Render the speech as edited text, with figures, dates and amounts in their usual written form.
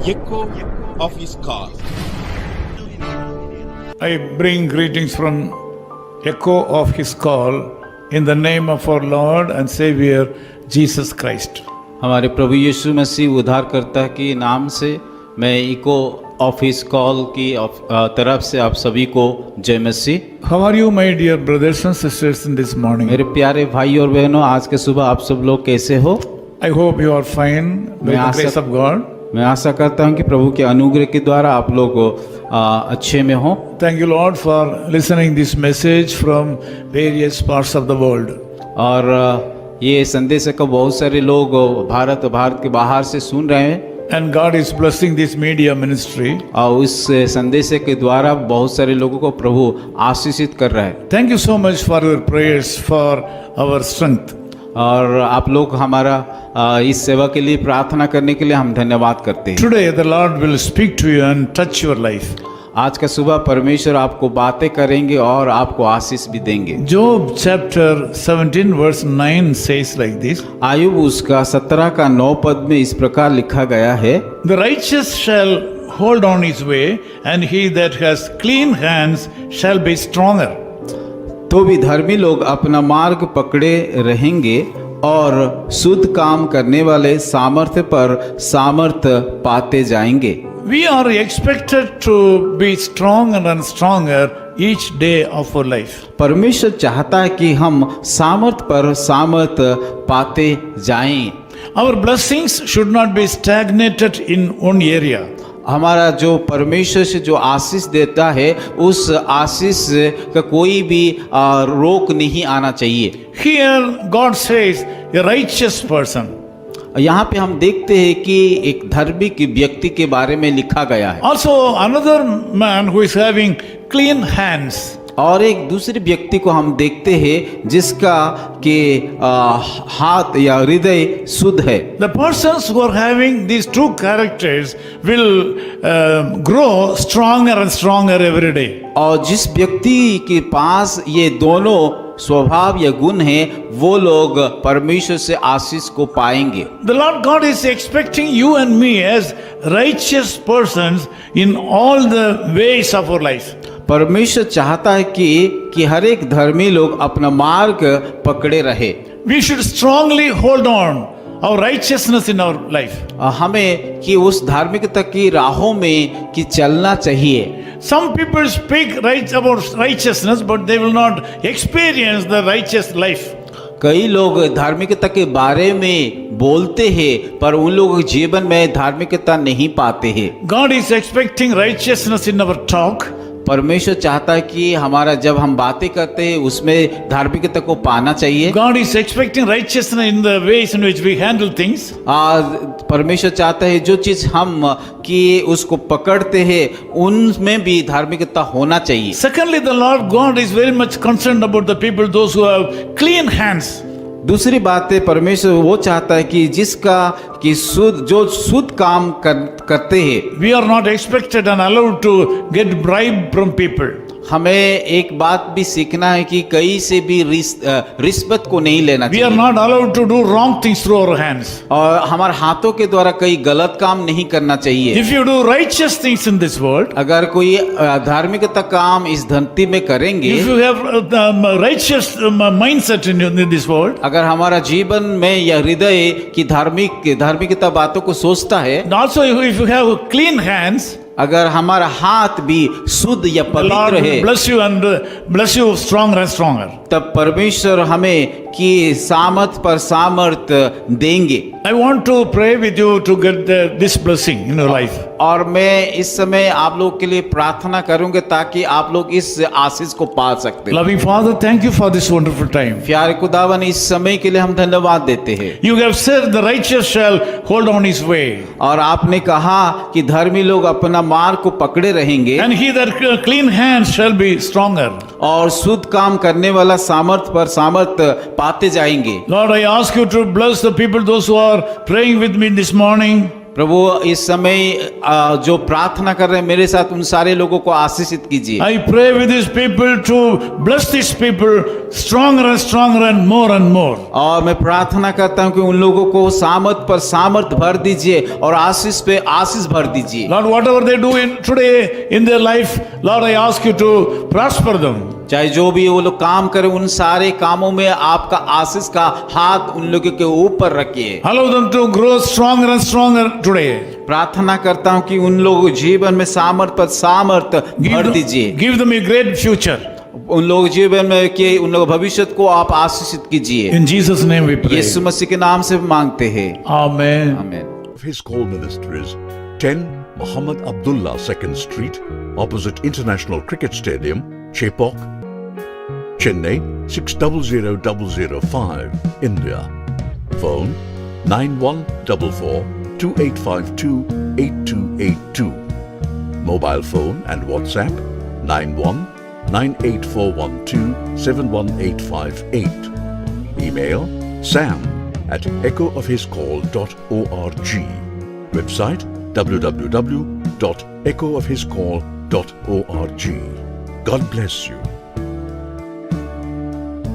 echo of his call. I bring greetings from echo of his call in the name of our Lord and Savior Jesus Christ. हमारे प्रभु यीशु मसीह उद्धारकर्ता के नाम से मैं eco of his call की तरफ से आप सभी को जय मसीह। How are you, my dear brothers and sisters, in this morning? मेरे प्यारे भाई और बहनों, आज के सुबह आप सब लोग कैसे हो? I hope you are fine by the grace of God. मैं आशा करता हूँ कि प्रभु के अनुग्रह के द्वारा आप लोग अच्छे में हो। Thank you, Lord, for listening this message from various parts of the world. और ये संदेश को बहुत सारे लोग भारत के बाहर से सुन रहे हैं And God is blessing this media ministry. और उस संदेश के द्वारा बहुत सारे लोगों को प्रभु आशीषित कर रहा है। Thank you so much for your prayers for our strength. और आप लोग हमारा इस सेवा के लिए प्रार्थना करने के लिए हम धन्यवाद करते हैं। Today the Lord will speak to you and touch your life. आज का सुबह परमेश्वर आपको बातें करेंगे और आपको आशीष भी देंगे। Job chapter 17 verse 9 says like this. Ayub उसका 17 का 9 पद में इस प्रकार लिखा गया है, The righteous shall hold on his way, and he that has clean hands shall be stronger. तो भी धर्मी लोग अपना मार्ग पकड़े रहेंगे और शुद्ध काम करने वाले सामर्थ्य पर सामर्थ्य पाते जाएंगे। We are expected to be stronger and stronger each day of our life. परमेश्वर चाहता है कि हम सामर्थ्य पर सामर्थ्य पाते जाएं। Our blessings should not be stagnated in one area. हमारा जो परमेश्वर से जो आशीष देता है उस आशीष का कोई भी रोक नहीं आना चाहिए। Here God says a righteous person. यहाँ पे हम देखते हैं कि एक धार्मिक व्यक्ति के बारे में लिखा गया है। Also another man who is having clean hands. और एक दूसरे व्यक्ति को हम देखते हैं जिसका के हाथ या हृदय शुद्ध है। The persons who are having these two characters will grow stronger and stronger every day. और जिस व्यक्ति के पास ये दोनों स्वभाव या गुण है वो लोग परमेश्वर से आशीष को पाएंगे। The Lord God is expecting you and me as righteous persons in all the ways of our life. परमेश्वर चाहता है कि हर एक धर्मी लोग अपना मार्ग पकड़े रहे। We should strongly hold on our righteousness in our life. हमें कि उस धार्मिकता की राहों में कि चलना चाहिए। Some people speak right about righteousness, but they will not experience the righteous life. कई लोग धार्मिकता के बारे में बोलते हैं पर उन लोगों के जीवन में धार्मिकता नहीं पाते हैं। God is expecting righteousness in our talk. परमेश्वर चाहता है कि हमारा जब हम बातें करते हैं उसमें धार्मिकता को पाना चाहिए। God is expecting righteousness in the ways in which we handle things. परमेश्वर चाहता है जो चीज हम कि उसको पकड़ते हैं उनमें भी धार्मिकता होना चाहिए। Secondly, the Lord God is very much concerned about the people, those who have clean hands. दूसरी बात है परमेश्वर वो चाहता है कि जिसका कि शुद्ध काम करते हैं। We are not expected and allowed to get bribe from people. हमें एक बात भी सीखना है कि कहीं से भी रिश्वत को नहीं लेना We चाहिए। are not allowed to do wrong things through our hands. और हमारे हाथों के द्वारा कई गलत काम नहीं करना चाहिए। If you do righteous things in this world, अगर कोई धार्मिकता काम इस धरती में करेंगे, if you have righteous mindset in this world, अगर हमारा जीवन में यह हृदय की धार्मिकता बातों को सोचता है, and also if you have clean hands, अगर हमारा हाथ भी शुद्ध या the Lord पवित्र will है, bless you and bless you stronger and stronger. तब परमेश्वर हमें कि सामर्थ पर सामर्थ देंगे। I want to pray with you to get this blessing in your life. और मैं इस समय आप लोग के लिए प्रार्थना करूंगा ताकि आप लोग इस आशीष को पा सकते हैं। Loving Father, thank you for this wonderful time. प्यारे खुदावन, इस समय के लिए हम धन्यवाद देते हैं। You have said the righteous shall hold on his way, और आपने कहा कि धर्मी लोग अपना मार्ग को पकड़े रहेंगे and he that clean hands shall be stronger. और शुद्ध काम करने वाला सामर्थ पर सामर्थ पाते जाएंगे। Lord, I ask you to bless the people, those who are praying with me this morning. प्रभु इस समय जो प्रार्थना कर रहे हैं मेरे साथ उन सारे लोगों को आशीषित कीजिए। I pray with these people to bless these people stronger and stronger and more. और मैं प्रार्थना करता हूं कि उन लोगों को सामर्थ पर सामर्थ भर दीजिए और आशीष पे आशीष भर दीजिए। Lord, whatever they do today in their life, Lord, I ask you to prosper them. चाहे जो भी वो लोग काम करें उन सारे कामों में आपका आशीष का हाथ उन लोगों के ऊपर रखिए। Allow them to grow stronger and stronger today. प्रार्थना करता हूं कि उन लोगों जीवन में सामर्थ पर सामर्थ भर दीजिए। Give them a great future. उन लोग जीवन में कि उन लोग भविष्य को आप आशीषित कीजिए। In Jesus' name we pray. यीशु मसीह के नाम से मांगते हैं। Amen. आमीन। His call ministries 10 Muhammad Abdullah 2nd Street, opposite International Cricket Stadium, Chepauk, Chennai 600005, India. Phone 9144 2852 8282. Mobile phone and WhatsApp 91 98412 71858. Email sam@echoofhiscall.org. Website www.echoofhiscall.org. God bless you.